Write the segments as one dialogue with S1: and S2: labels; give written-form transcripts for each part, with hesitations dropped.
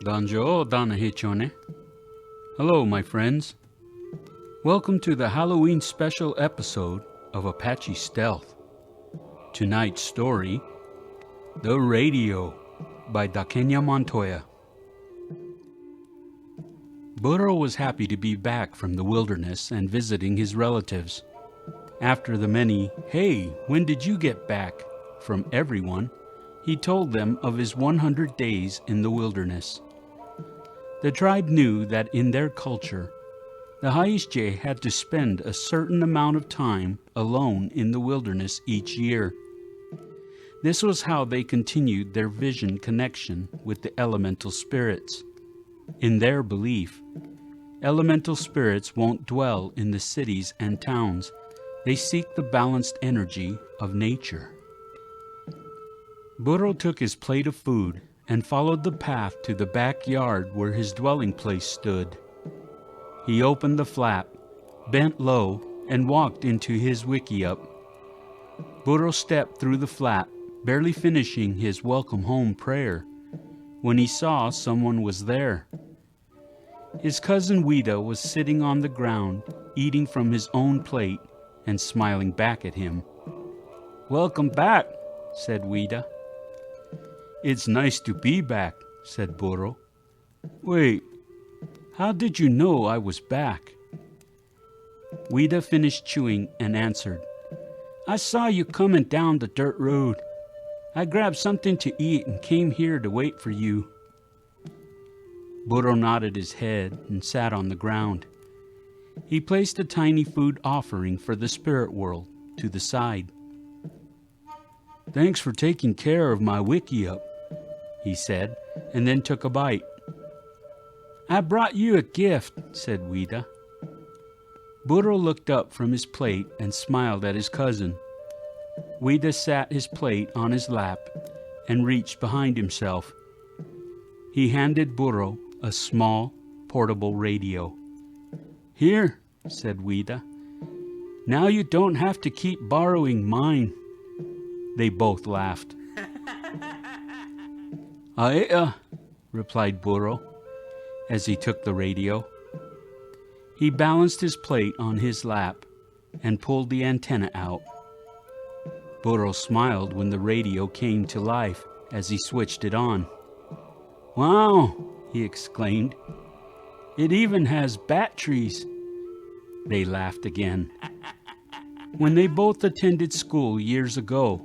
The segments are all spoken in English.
S1: Danjo Danahichone. Hello, my friends. Welcome to the Halloween special episode of Apache Stealth. Tonight's story, The Radio by D'akhenya Montoya. Burro was happy to be back from the wilderness and visiting his relatives. After the many, "Hey, when did you get back?" from everyone, he told them of his 100 days in the wilderness. The tribe knew that in their culture, the Haisje had to spend a certain amount of time alone in the wilderness each year. This was how they continued their vision connection with the elemental spirits. In their belief, elemental spirits won't dwell in the cities and towns. They seek the balanced energy of nature. Burro took his plate of food and followed the path to the backyard where his dwelling place stood. He opened the flap, bent low, and walked into his wickiup. Burro stepped through the flap, barely finishing his welcome home prayer, when he saw someone was there. His cousin Weda was sitting on the ground, eating from his own plate and smiling back at him. "Welcome back," said Weda. "It's nice to be back," said Burro. "Wait, how did you know I was back?" Weda finished chewing and answered, "I saw you coming down the dirt road. I grabbed something to eat and came here to wait for you." Burro nodded his head and sat on the ground. He placed a tiny food offering for the spirit world to the side. "Thanks for taking care of my wickiup," he said, and then took a bite. "I brought you a gift," said Weda. Burro looked up from his plate and smiled at his cousin. Weda sat his plate on his lap and reached behind himself. He handed Burro a small, portable radio. "Here," said Weda. "Now you don't have to keep borrowing mine." They both laughed. "Aea," replied Burro as he took the radio. He balanced his plate on his lap and pulled the antenna out. Burro smiled when the radio came to life as he switched it on. "Wow," he exclaimed. "It even has batteries." They laughed again. When they both attended school years ago,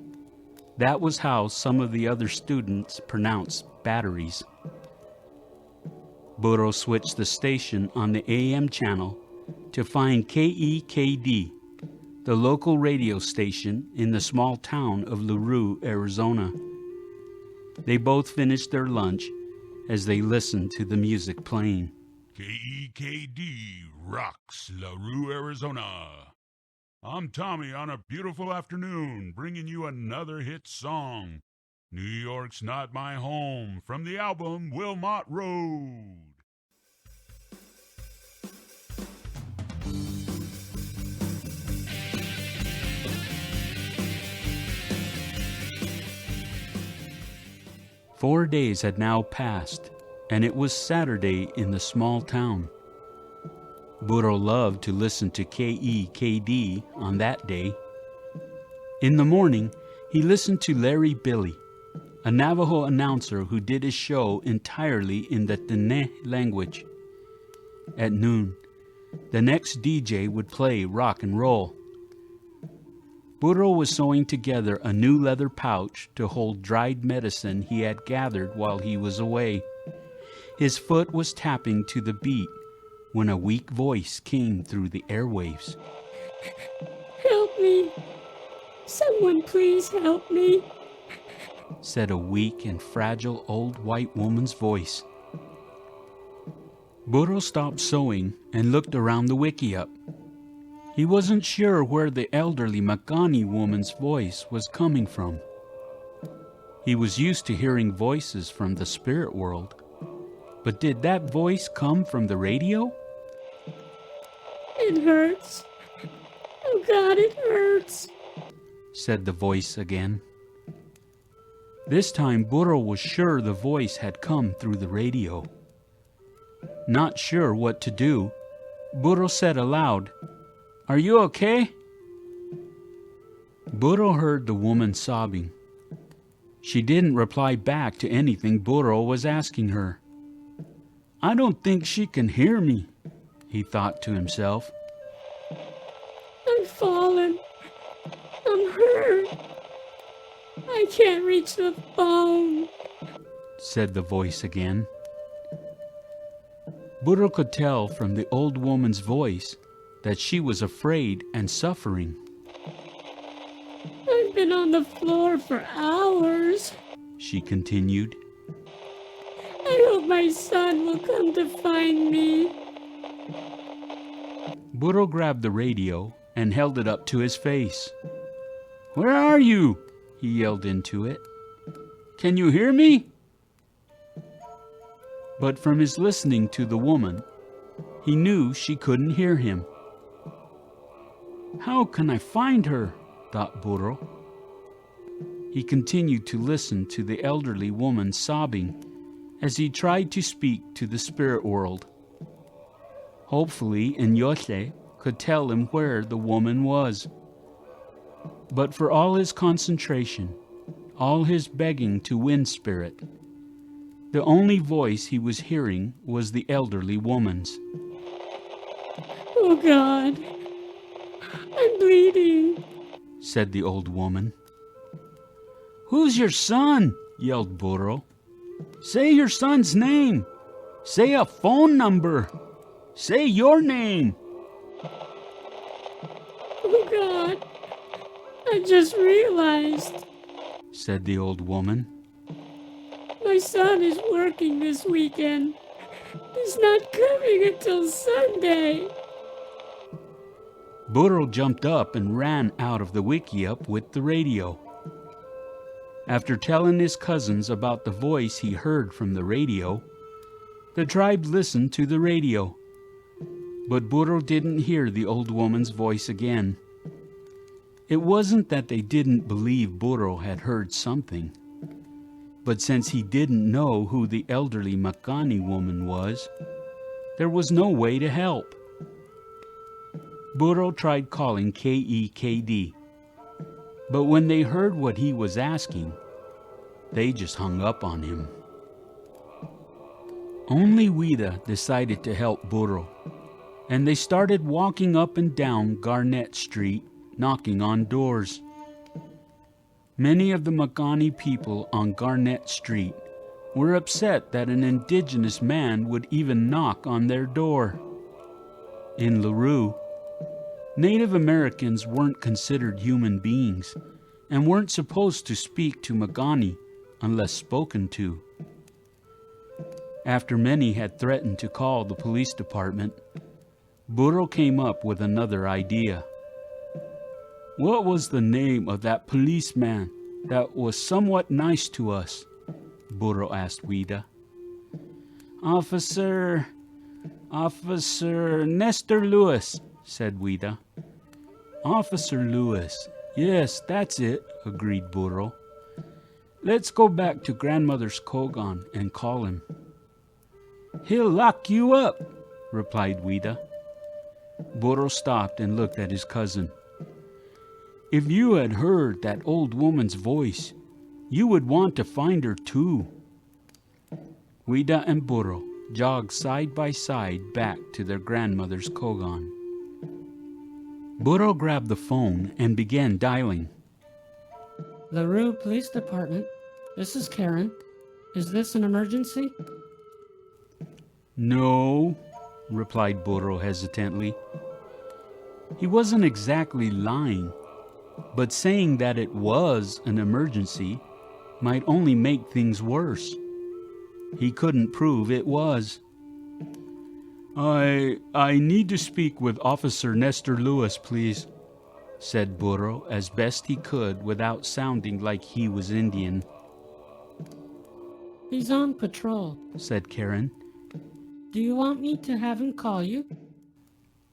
S1: that was how some of the other students pronounced batteries. Burro switched the station on the AM channel to find KEKD, the local radio station in the small town of LaRue, Arizona. They both finished their lunch as they listened to the music playing.
S2: KEKD rocks LaRue, Arizona. I'm Tommy on a beautiful afternoon, bringing you another hit song, New York's Not My Home, from the album Wilmot Road.
S1: "4 days had now passed, and it was Saturday in the small town. Burro loved to listen to KEKD on that day. In the morning, he listened to Larry Billy, a Navajo announcer who did his show entirely in the T'enneh language. At noon, the next DJ would play rock and roll. Burro was sewing together a new leather pouch to hold dried medicine he had gathered while he was away. His foot was tapping to the beat when a weak voice came through the airwaves.
S3: "Help me! Someone please help me!"
S1: said a weak and fragile old white woman's voice. Burro stopped sewing and looked around the wickiup. He wasn't sure where the elderly Makani woman's voice was coming from. He was used to hearing voices from the spirit world, but did that voice come from the radio?
S3: It hurts. Oh God, it hurts,
S1: said the voice again. This time Burro was sure the voice had come through the radio. Not sure what to do, Burro said aloud, "Are you okay?" Burro heard the woman sobbing. She didn't reply back to anything Burro was asking her. "I don't think she can hear me," he thought to himself.
S3: I'm falling. I'm hurt. I can't reach the phone,
S1: said the voice again. Burro could tell from the old woman's voice that she was afraid and suffering.
S3: I've been on the floor for hours,
S1: she continued.
S3: I hope my son will come to find me.
S1: Burro grabbed the radio and held it up to his face. "Where are you?" he yelled into it. "Can you hear me?" But from his listening to the woman, he knew she couldn't hear him. "How can I find her?" thought Burro. He continued to listen to the elderly woman sobbing as he tried to speak to the spirit world. Hopefully, Nyoshe could tell him where the woman was. But for all his concentration, all his begging to win spirit, the only voice he was hearing was the elderly woman's.
S3: Oh God, I'm bleeding,
S1: said the old woman. "Who's your son?" yelled Burro. "Say your son's name. Say a phone number. Say your name."
S3: Oh God, I just realized,
S1: said the old woman.
S3: My son is working this weekend. He's not coming until Sunday.
S1: Burro jumped up and ran out of the wickiup with the radio. After telling his cousins about the voice he heard from the radio, the tribe listened to the radio. But Burro didn't hear the old woman's voice again. It wasn't that they didn't believe Burro had heard something, but since he didn't know who the elderly Makani woman was, there was no way to help. Burro tried calling KEKD, but when they heard what he was asking, they just hung up on him. Only Weda decided to help Burro, and they started walking up and down Garnett Street, knocking on doors. Many of the Makani people on Garnett Street were upset that an indigenous man would even knock on their door. In Larue, Native Americans weren't considered human beings and weren't supposed to speak to Makani unless spoken to. After many had threatened to call the police department, Burro came up with another idea. "What was the name of that policeman that was somewhat nice to us?" Burro asked Weda. Officer Nestor Lewis," said Weda. "Officer Lewis. Yes, that's it," agreed Burro. "Let's go back to Grandmother's Kogon and call him." "He'll lock you up," replied Weda. Burro stopped and looked at his cousin. "If you had heard that old woman's voice, you would want to find her too." Weda and Burro jogged side by side back to their grandmother's Kogon. Burro grabbed the phone and began dialing.
S3: LaRue Police Department. This is Karen. Is this an emergency?
S1: "No," replied Burro hesitantly. He wasn't exactly lying, but saying that it was an emergency might only make things worse. He couldn't prove it was. I need to speak with Officer Nestor Lewis, please," said Burro as best he could without sounding like he was Indian.
S3: He's on patrol,
S1: said Karen.
S3: Do you want me to have him call you?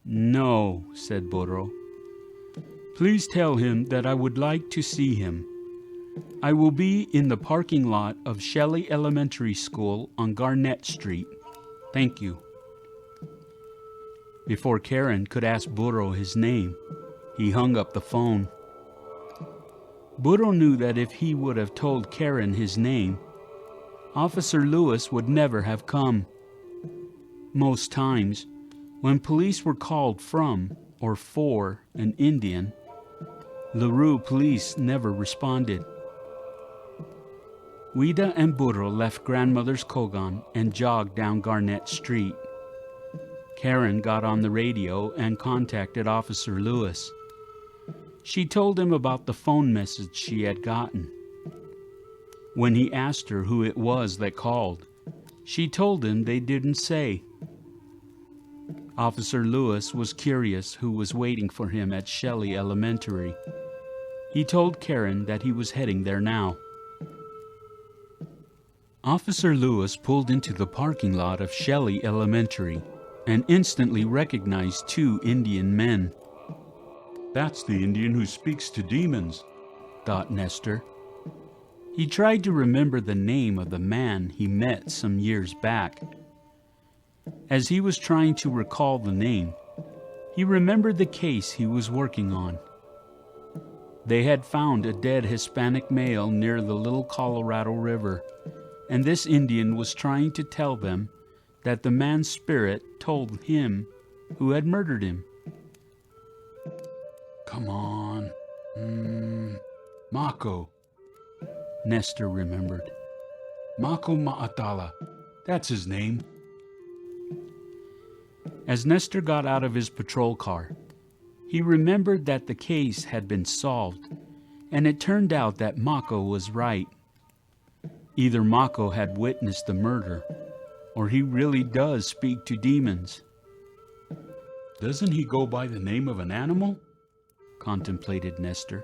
S1: "No," said Burro. "Please tell him that I would like to see him. I will be in the parking lot of Shelley Elementary School on Garnett Street. Thank you." Before Karen could ask Burro his name, he hung up the phone. Burro knew that if he would have told Karen his name, Officer Lewis would never have come. Most times, when police were called from or for an Indian, LaRue police never responded. Weda and Burro left grandmother's Kogan and jogged down Garnett Street. Karen got on the radio and contacted Officer Lewis. She told him about the phone message she had gotten. When he asked her who it was that called, she told him they didn't say. Officer Lewis was curious who was waiting for him at Shelley Elementary. He told Karen that he was heading there now. Officer Lewis pulled into the parking lot of Shelley Elementary and instantly recognized two Indian men.
S2: "That's the Indian who speaks to demons,"
S1: thought Nestor. He tried to remember the name of the man he met some years back. As he was trying to recall the name, he remembered the case he was working on. They had found a dead Hispanic male near the Little Colorado River, and this Indian was trying to tell them that the man's spirit told him who had murdered him.
S2: "Come on. Mahko.
S1: Nestor remembered.
S2: Mahko Ma'ahtala. That's his name."
S1: As Nestor got out of his patrol car, he remembered that the case had been solved, and it turned out that Mahko was right. Either Mahko had witnessed the murder, or he really does speak to demons.
S2: "Doesn't he go by the name of an animal?"
S1: contemplated Nestor.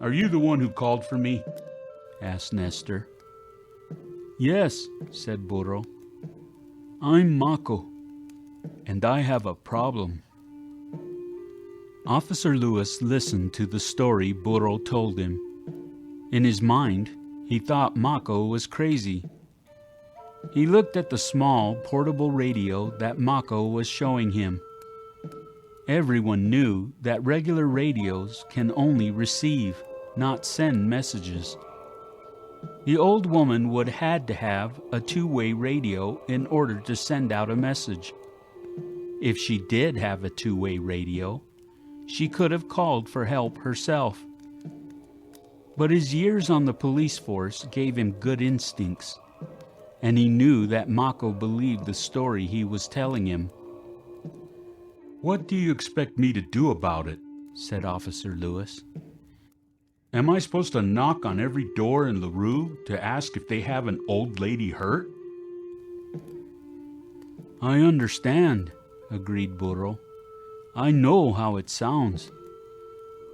S2: "Are you the one who called for me?"
S1: asked Nestor. "Yes," said Burro. "I'm Mahko, and I have a problem." Officer Lewis listened to the story Burro told him. In his mind, he thought Mahko was crazy. He looked at the small, portable radio that Mahko was showing him. Everyone knew that regular radios can only receive, not send messages. The old woman would had to have a two-way radio in order to send out a message. If she did have a two-way radio, she could have called for help herself. But his years on the police force gave him good instincts, and he knew that Mahko believed the story he was telling him.
S2: "What do you expect me to do about it?"
S1: said Officer Lewis.
S2: "Am I supposed to knock on every door in LaRue to ask if they have an old lady hurt?"
S1: "I understand," agreed Burro. "I know how it sounds.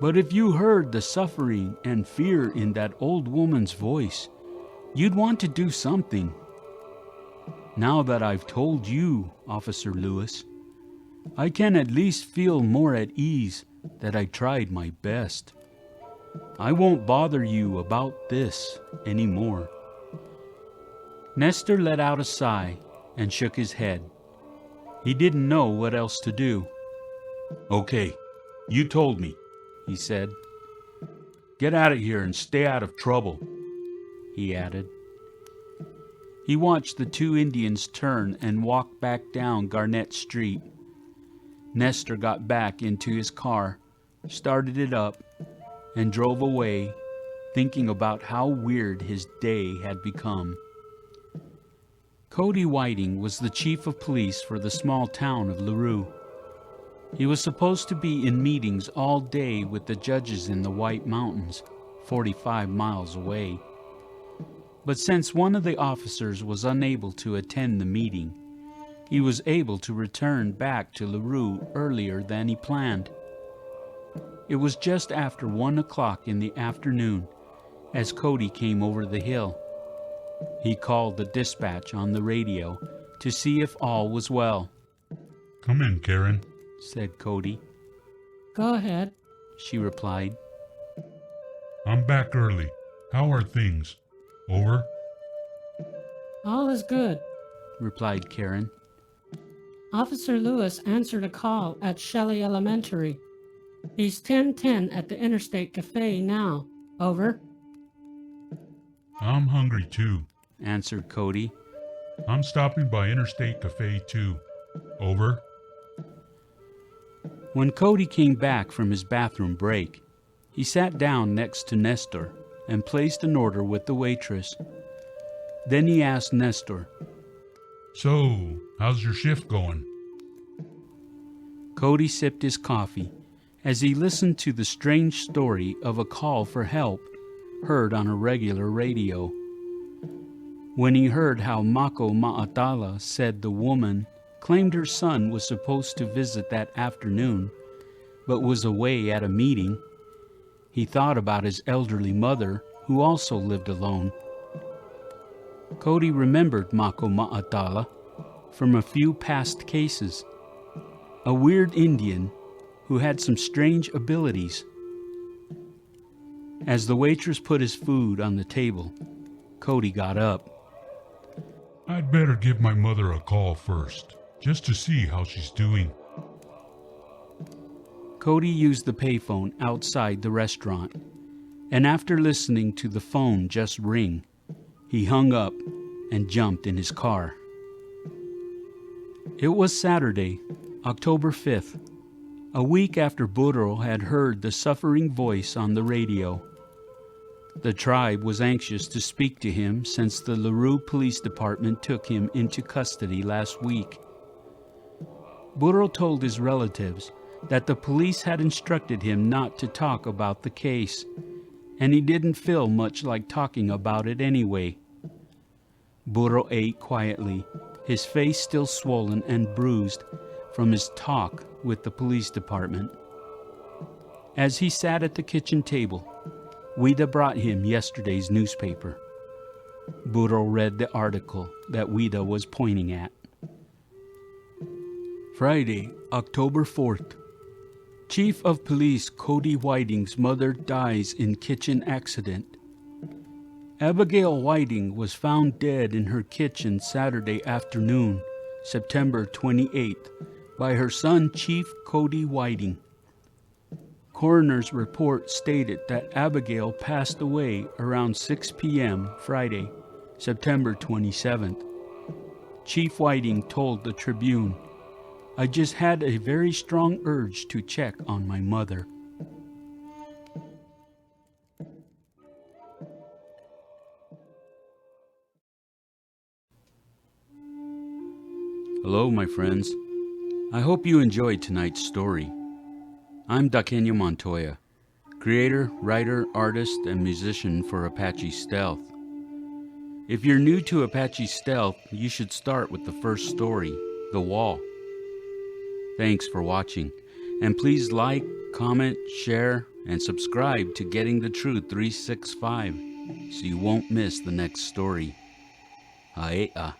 S1: But if you heard the suffering and fear in that old woman's voice, you'd want to do something. Now that I've told you, Officer Lewis, I can at least feel more at ease that I tried my best. I won't bother you about this anymore." Nestor let out a sigh and shook his head. He didn't know what else to do.
S2: "Okay, you told me," he said. "Get out of here and stay out of trouble," he added.
S1: He watched the two Indians turn and walk back down Garnett Street. Nestor got back into his car, started it up, and drove away, thinking about how weird his day had become. Cody Whiting was the chief of police for the small town of LaRue. He was supposed to be in meetings all day with the judges in the White Mountains, 45 miles away. But since one of the officers was unable to attend the meeting, he was able to return back to LaRue earlier than he planned. It was just after 1 o'clock in the afternoon as Cody came over the hill. He called the dispatch on the radio to see if all was well.
S2: Come in, Karen,
S1: said Cody.
S3: Go ahead.
S1: She replied.
S2: I'm back early. How are things? Over?
S3: All is good.
S1: Replied Karen.
S3: Officer Lewis answered a call at Shelley Elementary. He's 1010 at the Interstate Cafe now. Over.
S2: I'm hungry too,
S1: Answered Cody.
S2: I'm stopping by Interstate Cafe too. Over.
S1: When Cody came back from his bathroom break, he sat down next to Nestor and placed an order with the waitress. Then he asked Nestor,
S2: So, how's your shift going?
S1: Cody sipped his coffee as he listened to the strange story of a call for help heard on a regular radio. When he heard how Mahko Ma'ahtala said the woman claimed her son was supposed to visit that afternoon, but was away at a meeting, he thought about his elderly mother, who also lived alone. Cody remembered Mahko Ma'ahtala from a few past cases, a weird Indian who had some strange abilities. As the waitress put his food on the table, Cody got up.
S2: I'd better give my mother a call first, just to see how she's doing.
S1: Cody used the payphone outside the restaurant, and after listening to the phone just ring, he hung up and jumped in his car. It was Saturday, October 5th, a week after Burro had heard the suffering voice on the radio. The tribe was anxious to speak to him since the LaRue Police Department took him into custody last week. Burro told his relatives that the police had instructed him not to talk about the case, and he didn't feel much like talking about it anyway. Burro ate quietly, his face still swollen and bruised from his talk with the police department. As he sat at the kitchen table, Weda brought him yesterday's newspaper. Burro read the article that Weda was pointing at. Friday, October 4th. Chief of Police Cody Whiting's mother dies in kitchen accident. Abigail Whiting was found dead in her kitchen Saturday afternoon, September 28th, by her son Chief Cody Whiting. Coroner's report stated that Abigail passed away around 6 p.m. Friday, September 27th. Chief Whiting told the Tribune, "I just had a very strong urge to check on my mother." Hello, my friends. I hope you enjoyed tonight's story. I'm D'akhenya Montoya, creator, writer, artist, and musician for Apache Stealth. If you're new to Apache Stealth, you should start with the first story, The Wall. Thanks for watching, and please like, comment, share, and subscribe to Getting the Truth 365 so you won't miss the next story. Ae'a.